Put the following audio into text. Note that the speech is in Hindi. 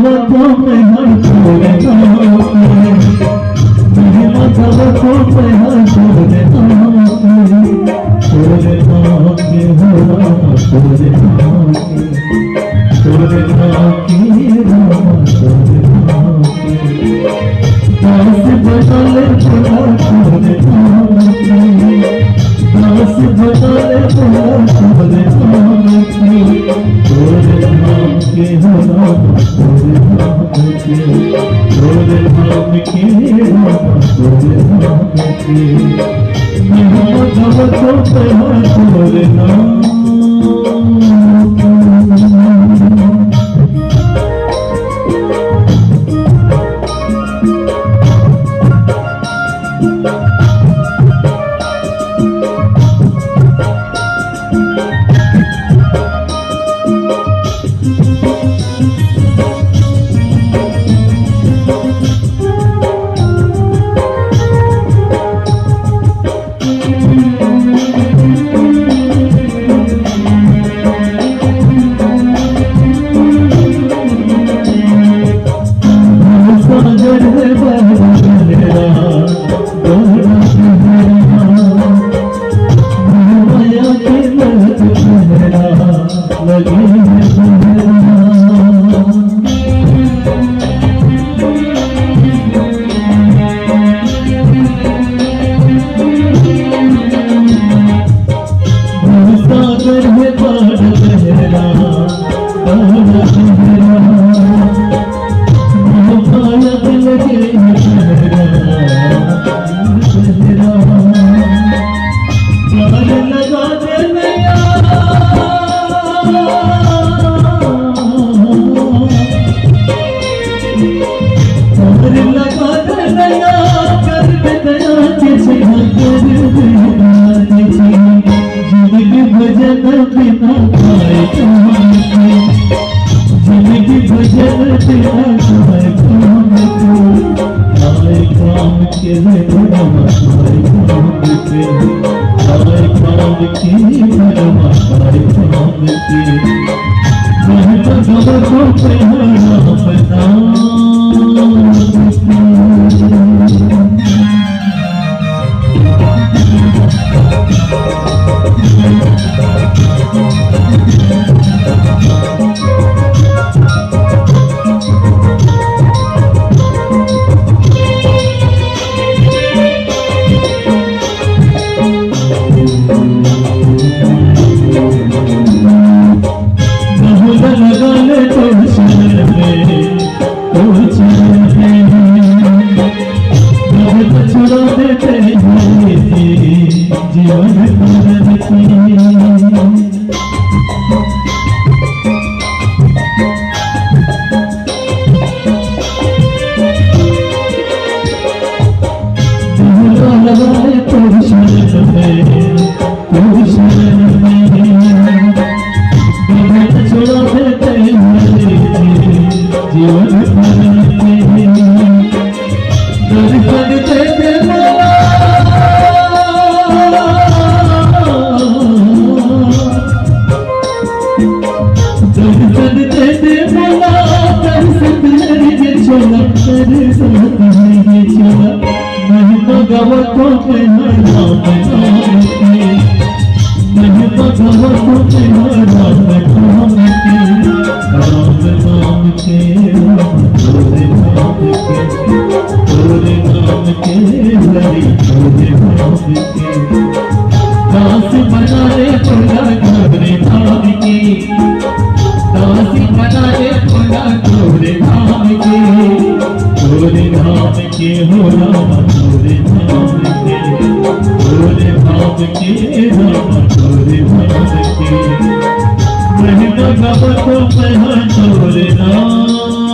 भगवतों में हर छोड़े महिमा भगवतों में हर छोड़े छोड़े के हो राम छोड़े छोड़े के राम छोड़े दास बदले भला छोड़े दास बदले भला छोड़े छोड़े के हो राम छोड़े राम के राम छोड़े राम के महिमा भगवतों पे हर छोड़े भगवतों पे हर राम महिमा भगवतों पे हर राम नाम के राम छोड़े नाम के हरि छोड़े नाम के दास बना रे भोला छोड़े नाम की दास बना रे भोला छोड़े नाम के हो राम छोड़े नाम के राम छोड़े नाम के महिमा भगवतों पे हर छोड़े नाम।